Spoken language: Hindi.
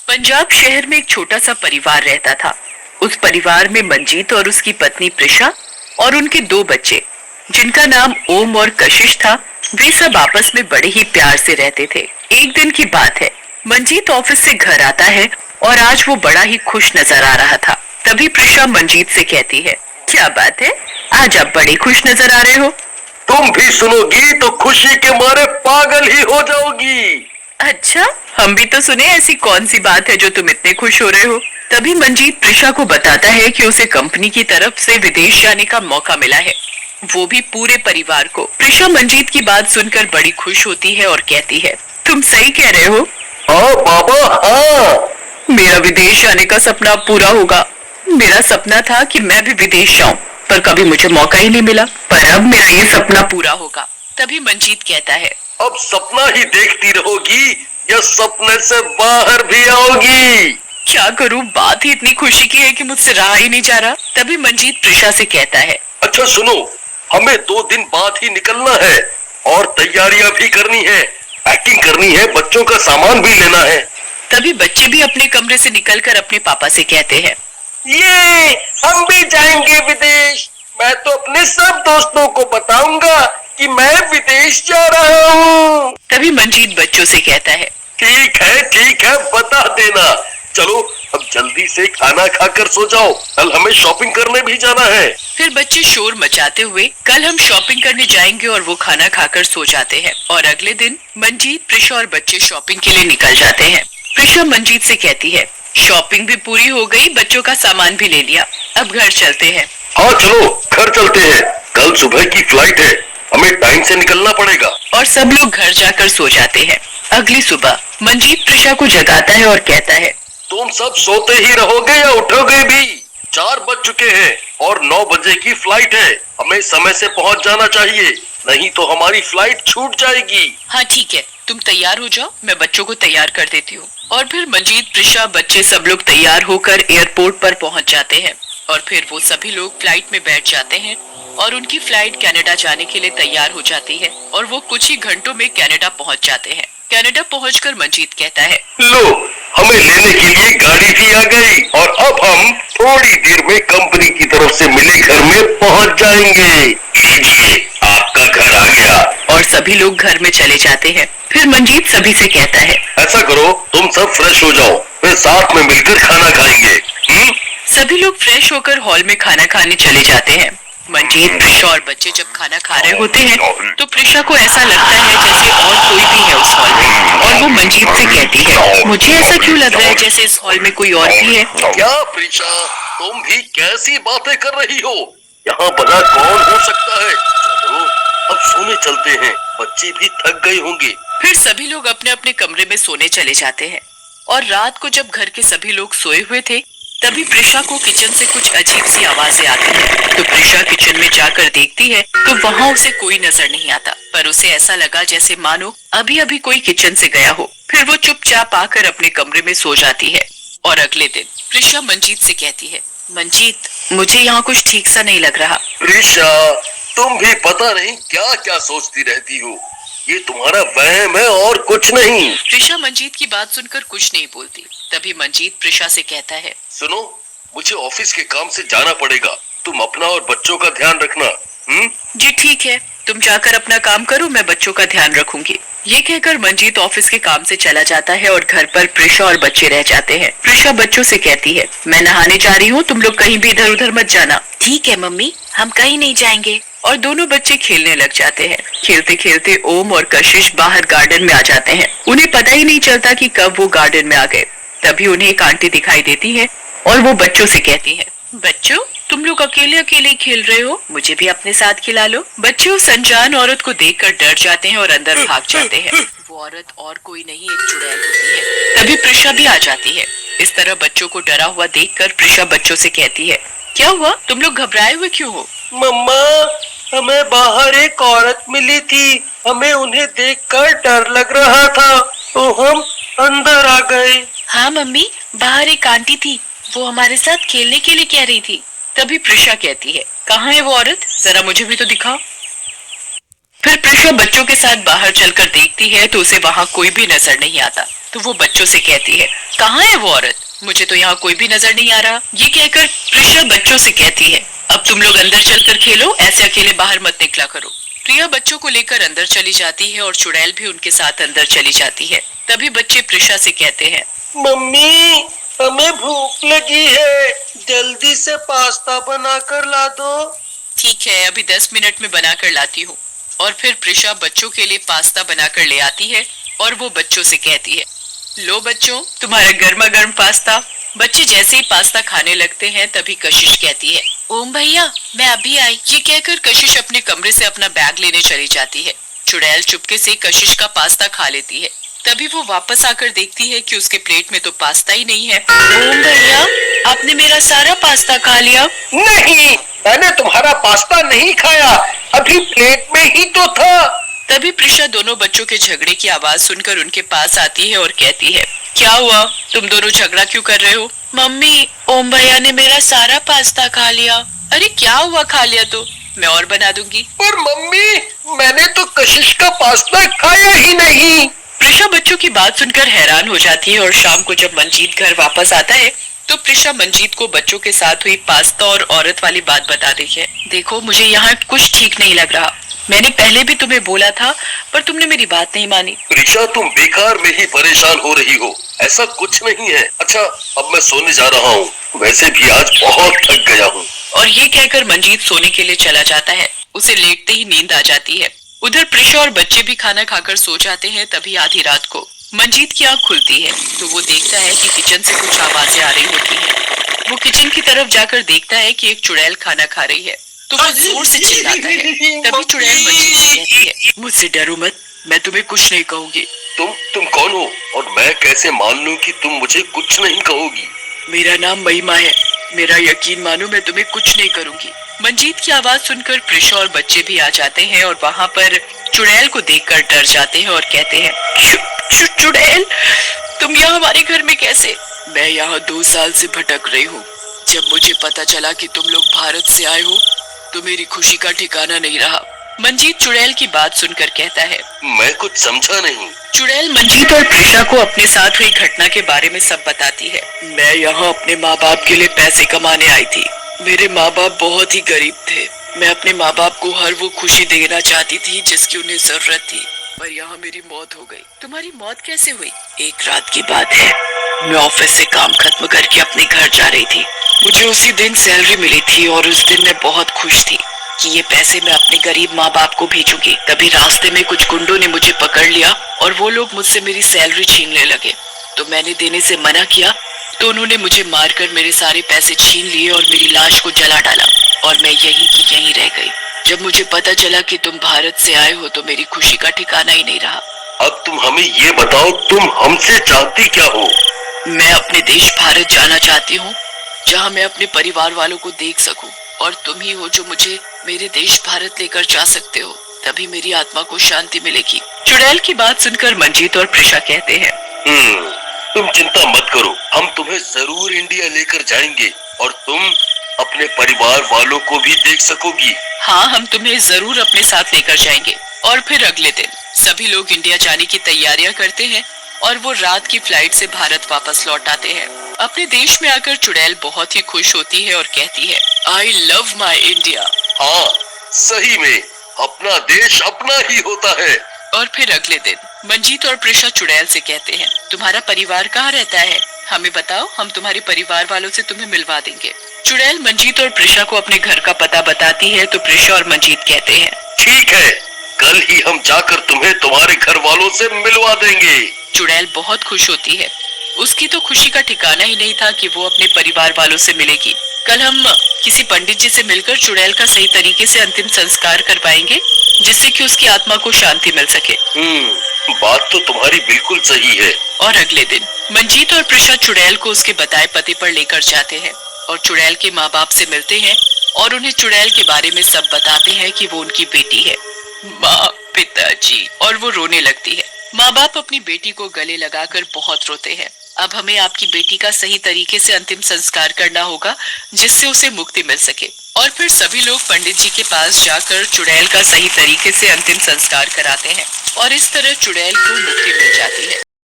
पंजाब शहर में एक छोटा सा परिवार रहता था। उस परिवार में मंजीत और उसकी पत्नी प्रिशा और उनके दो बच्चे, जिनका नाम ओम और कशिश था, वे सब आपस में बड़े ही प्यार से रहते थे। एक दिन की बात है, मंजीत ऑफिस से घर आता है और आज वो बड़ा ही खुश नजर आ रहा था। तभी प्रिशा मंजीत से कहती है, क्या बात है, आज आप बड़े खुश नजर आ रहे हो। तुम भी सुनोगी तो खुशी के मारे पागल ही हो जाओगी। अच्छा, हम भी तो सुने, ऐसी कौन सी बात है जो तुम इतने खुश हो रहे हो। तभी मंजीत प्रिशा को बताता है कि उसे कंपनी की तरफ से विदेश जाने का मौका मिला है, वो भी पूरे परिवार को। प्रिशा मंजीत की बात सुनकर बड़ी खुश होती है और कहती है, तुम सही कह रहे हो। हाँ बाबा, हाँ। मेरा विदेश जाने का सपना पूरा होगा। मेरा सपना था कि मैं भी विदेश जाऊं, पर कभी मुझे मौका ही नहीं मिला, पर अब मेरा ये सपना पूरा होगा। तभी मंजीत कहता है, अब सपना ही देखती रहोगी या सपने से बाहर भी आओगी। क्या करूं, बात ही इतनी खुशी की है कि मुझसे रहा ही नहीं जा रहा। तभी मंजीत प्रिशा से कहता है, अच्छा सुनो, हमें 2 दिन बाद ही निकलना है और तैयारियां भी करनी है, पैकिंग करनी है, बच्चों का सामान भी लेना है। तभी बच्चे भी अपने कमरे से निकलकर अपने पापा से कहते हैं, ये हम भी जाएंगे विदेश। मैं तो अपने सब दोस्तों को बताऊंगा कि मैं विदेश जा रहा हूँ। तभी मंजीत बच्चों से कहता है, ठीक है, बता देना। चलो अब जल्दी से खाना खाकर सो जाओ, कल हमें शॉपिंग करने भी जाना है। फिर बच्चे शोर मचाते हुए, कल हम शॉपिंग करने जाएंगे, और वो खाना खाकर सो जाते हैं। और अगले दिन मंजीत, प्रिशा और बच्चे शॉपिंग के लिए निकल जाते हैं। प्रिशा मंजीत से कहती है, शॉपिंग भी पूरी हो गई, बच्चों का सामान भी ले लिया, अब घर चलते हैं। हाँ चलो घर चलते हैं, कल सुबह की फ्लाइट है, हमें टाइम से निकलना पड़ेगा। और सब लोग घर जाकर सो जाते हैं। अगली सुबह मंजीत प्रिशा को जगाता है और कहता है, तुम सब सोते ही रहोगे या उठोगे भी? 4 बज चुके हैं और 9 बजे की फ्लाइट है, हमें समय से पहुंच जाना चाहिए, नहीं तो हमारी फ्लाइट छूट जाएगी। हाँ ठीक है, तुम तैयार हो जाओ, मैं बच्चों को तैयार कर देती हूँ। और फिर मंजीत, प्रिशा, बच्चे सब लोग तैयार होकर एयरपोर्ट पर पहुँच जाते हैं। और फिर वो सभी लोग फ्लाइट में बैठ जाते हैं और उनकी फ्लाइट कनाडा जाने के लिए तैयार हो जाती है और वो कुछ ही घंटों में कनाडा पहुँच जाते हैं। कनाडा पहुंचकर मंजीत कहता है, लो, हमें लेने के लिए गाड़ी भी आ गई और अब हम थोड़ी देर में कंपनी की तरफ से मिले घर में पहुंच जाएंगे। लीजिए, आपका घर आ गया। और सभी लोग घर में चले जाते हैं। फिर मंजीत सभी से कहता है, ऐसा करो, तुम सब फ्रेश हो जाओ, फिर साथ में मिलकर खाना खाएंगे। सभी लोग फ्रेश होकर हॉल में खाना खाने चले जाते हैं। मंजीत, प्रिशा और बच्चे जब खाना खा रहे होते हैं तो प्रिशा को ऐसा लगता है जैसे और कोई भी है उस हॉल में, और वो मंजीत से कहती है, मुझे ऐसा क्यों लग रहा है जैसे इस हॉल में कोई और भी है। क्या प्रिशा, तुम भी कैसी बातें कर रही हो, यहाँ भला कौन हो सकता है। चलो अब सोने चलते हैं, बच्चे भी थक गए होंगे। फिर सभी लोग अपने अपने कमरे में सोने चले जाते हैं। और रात को जब घर के सभी लोग सोए हुए थे, तभी प्रिशा को किचन से कुछ अजीब सी आवाजें आती हैं। तो प्रिशा किचन में जाकर देखती है तो वहाँ उसे कोई नजर नहीं आता, पर उसे ऐसा लगा जैसे मानो अभी अभी कोई किचन से गया हो। फिर वो चुपचाप आकर अपने कमरे में सो जाती है। और अगले दिन प्रिशा मंजीत से कहती है, मंजीत, मुझे यहाँ कुछ ठीक सा नहीं लग रहा। प्रिशा, तुम भी पता नहीं क्या क्या सोचती रहती हो, ये तुम्हारा वहम है और कुछ नहीं। प्रिशा मंजीत की बात सुनकर कुछ नहीं बोलती। तभी मंजीत प्रिशा से कहता है, सुनो, मुझे ऑफिस के काम से जाना पड़ेगा, तुम अपना और बच्चों का ध्यान रखना। जी ठीक है, तुम जाकर अपना काम करो, मैं बच्चों का ध्यान रखूंगी। ये कहकर मंजीत ऑफिस के काम से चला जाता है और घर पर प्रिशा और बच्चे रह जाते हैं। प्रिशा बच्चों से कहती है, मैं नहाने जा रही हूँ, तुम लोग कहीं भी इधर उधर मत जाना। ठीक है मम्मी, हम कहीं नहीं जाएंगे। और दोनों बच्चे खेलने लग जाते हैं। खेलते खेलते ओम और कशिश बाहर गार्डन में आ जाते हैं। उन्हें पता ही नहीं चलता कि कब वो गार्डन में आ गए। तभी उन्हें एक आंटी दिखाई देती है और वो बच्चों से कहती है, बच्चों, तुम लोग अकेले अकेले खेल रहे हो, मुझे भी अपने साथ खिला लो। बच्चे उस अनजान औरत को देखकर डर जाते हैं और अंदर भाग जाते हैं। वो औरत और कोई नहीं, एक चुड़ैल होती है। तभी प्रिशा भी आ जाती है। इस तरह बच्चों को डरा हुआ देखकर प्रिशा बच्चों से कहती है, क्या हुआ, तुम लोग घबराए हुए क्यों हो। मम्मा, हमें बाहर एक औरत मिली थी, हमें उन्हें देखकर डर लग रहा था तो हम अंदर आ गए। हाँ मम्मी, बाहर एक आंटी थी, वो हमारे साथ खेलने के लिए कह रही थी। तभी प्रिशा कहती है, कहाँ है वो औरत, जरा मुझे भी तो दिखाओ। फिर प्रिशा बच्चों के साथ बाहर चलकर देखती है तो उसे वहाँ कोई भी नजर नहीं आता। तो वो बच्चों से कहती है, कहाँ है वो औरत? मुझे तो यहाँ कोई भी नजर नहीं आ रहा। ये कहकर प्रिशा बच्चों से कहती है, अब तुम लोग अंदर चलकर खेलो, ऐसे अकेले बाहर मत निकला करो। प्रिया बच्चों को लेकर अंदर चली जाती है और चुड़ैल भी उनके साथ अंदर चली जाती है। तभी बच्चे प्रिशा से कहते हैं, मम्मी हमें भूख लगी है, जल्दी से पास्ता बनाकर ला दो। ठीक है, अभी 10 मिनट में बनाकर लाती हूँ। और फिर प्रिशा बच्चों के लिए पास्ता बनाकर ले आती है और वो बच्चों से कहती है, लो बच्चों, तुम्हारा गर्मा गर्म पास्ता। बच्चे जैसे ही पास्ता खाने लगते हैं तभी कशिश कहती है, ओम भैया मैं अभी आई। ये कहकर कशिश अपने कमरे से अपना बैग लेने चली जाती है। चुड़ैल चुपके से कशिश का पास्ता खा लेती है। तभी वो वापस आकर देखती है कि उसके प्लेट में तो पास्ता ही नहीं है। ओम भैया, आपने मेरा सारा पास्ता खा लिया। नहीं, मैंने तुम्हारा पास्ता नहीं खाया, अभी प्लेट में ही तो था। तभी प्रिशा दोनों बच्चों के झगड़े की आवाज सुनकर उनके पास आती है और कहती है, क्या हुआ, तुम दोनों झगड़ा क्यों कर रहे हो? मम्मी, ओम भैया ने मेरा सारा पास्ता खा लिया। अरे क्या हुआ, खा लिया तो मैं और बना दूंगी। पर मम्मी, मैंने तो कशिश का पास्ता खाया ही नहीं। प्रिशा बच्चों की बात सुनकर हैरान हो जाती है और शाम को जब मंजीत घर वापस आता है तो प्रिशा मंजीत को बच्चों के साथ हुई पास्ता और औरत वाली बात बता रही है। देखो, मुझे यहाँ कुछ ठीक नहीं लग रहा। मैंने पहले भी तुम्हें बोला था पर तुमने मेरी बात नहीं मानी। प्रिशा, तुम बेकार में ही परेशान हो रही हो, ऐसा कुछ नहीं है। अच्छा, अब मैं सोने जा रहा हूँ, वैसे भी आज बहुत थक गया हूँ। और ये कहकर मंजीत सोने के लिए चला जाता है। उसे लेटते ही नींद आ जाती है। उधर प्रिशा और बच्चे भी खाना खाकर सो जाते हैं। तभी आधी रात को मंजीत की आंख खुलती है तो वो देखता है कि किचन से कुछ आवाजें आ रही होती हैं। वो किचन की तरफ जाकर देखता है कि एक चुड़ैल खाना खा रही है तो वो जोर से चिल्लाता है। तभी चुड़ैल मंजीत से कहती है, मुझसे डरो मत, मैं तुम्हें कुछ नहीं कहूंगी। तुम कौन हो और मैं कैसे मान लूं कि तुम मुझे कुछ नहीं कहोगी? मेरा नाम महिमा है, मेरा यकीन मानो, मैं तुम्हें कुछ नहीं करूंगी। मंजीत की आवाज सुनकर प्रिशा और बच्चे भी आ जाते हैं और वहाँ पर चुड़ैल को देखकर डर जाते हैं और कहते हैं, चुड़ैल, तुम यहाँ हमारे घर में कैसे? मैं यहाँ 2 साल से भटक रही हूँ। जब मुझे पता चला कि तुम लोग भारत से आए हो तो मेरी खुशी का ठिकाना नहीं रहा। मंजीत चुड़ैल की बात सुनकर कहता है, मैं कुछ समझा नहीं। चुड़ैल मंजीत और प्रिशा को अपने साथ हुई घटना के बारे में सब बताती है। मैं यहाँ अपने माँ बाप के लिए पैसे कमाने आई थी। मेरे माँ बाप बहुत ही गरीब थे। मैं अपने माँ बाप को हर वो खुशी देना चाहती थी जिसकी उन्हें जरूरत थी, पर यहाँ मेरी मौत हो गई। तुम्हारी मौत कैसे हुई? एक रात की बात है, मैं ऑफिस से काम खत्म करके अपने घर जा रही थी। मुझे उसी दिन सैलरी मिली थी और उस दिन मैं बहुत खुश थी कि ये पैसे मैं अपने गरीब माँ बाप को भेजूंगी। तभी रास्ते में कुछ गुंडों ने मुझे पकड़ लिया और वो लोग मुझसे मेरी सैलरी छीनने लगे। तो मैंने देने से मना किया तो उन्होंने मुझे मारकर मेरे सारे पैसे छीन लिए और मेरी लाश को जला डाला और मैं यहीं की यहीं रह गई। जब मुझे पता चला कि तुम भारत से आए हो तो मेरी खुशी का ठिकाना ही नहीं रहा। अब तुम हमें ये बताओ, तुम हमसे चाहती क्या हो? मैं अपने देश भारत जाना चाहती हूँ, जहाँ मैं अपने परिवार वालों को देख सकूं, और तुम ही हो जो मुझे मेरे देश भारत लेकर जा सकते हो। तभी मेरी आत्मा को शांति मिलेगी। चुड़ैल की बात सुनकर मंजीत और प्रिशा कहते हैं, तुम चिंता मत करो, हम तुम्हें जरूर इंडिया लेकर जाएंगे और तुम अपने परिवार वालों को भी देख सकोगी। हाँ, हम तुम्हें जरूर अपने साथ लेकर जाएंगे। और फिर अगले दिन सभी लोग इंडिया जाने की तैयारियां करते हैं और वो रात की फ्लाइट से भारत वापस लौट आते हैं। अपने देश में आकर चुड़ैल बहुत ही खुश होती है और कहती है, आई लव माई इंडिया। हाँ, सही में अपना देश अपना ही होता है। और फिर अगले दिन मंजीत और प्रिशा चुड़ैल से कहते हैं, तुम्हारा परिवार कहाँ रहता है? हमें बताओ, हम तुम्हारे परिवार वालों से तुम्हें मिलवा देंगे। चुड़ैल मंजीत और प्रिशा को अपने घर का पता बताती है तो प्रिशा और मंजीत कहते हैं, ठीक है, कल ही हम जाकर तुम्हें तुम्हारे घर वालों से मिलवा देंगे। चुड़ैल बहुत खुश होती है। उसकी तो खुशी का ठिकाना ही नहीं था कि वो अपने परिवार वालों से मिलेगी। कल हम किसी पंडित जी से मिलकर चुड़ैल का सही तरीके से अंतिम संस्कार करवाएंगे जिससे कि उसकी आत्मा को शांति मिल सके। बात तो तुम्हारी बिल्कुल सही है। और अगले दिन मंजीत और प्रिशा चुड़ैल को उसके बताए पते पर लेकर जाते हैं और चुड़ैल के माँ बाप से मिलते हैं और उन्हें चुड़ैल के बारे में सब बताते हैं कि वो उनकी बेटी है। माँ, पिताजी, और वो रोने लगती है। माँ बाप अपनी बेटी को गले लगाकर बहुत रोते हैं। अब हमें आपकी बेटी का सही तरीके से अंतिम संस्कार करना होगा जिससे उसे मुक्ति मिल सके। और फिर सभी लोग पंडित जी के पास जाकर चुड़ैल का सही तरीके से अंतिम संस्कार कराते हैं और इस तरह चुड़ैल को मुक्ति मिल जाती है।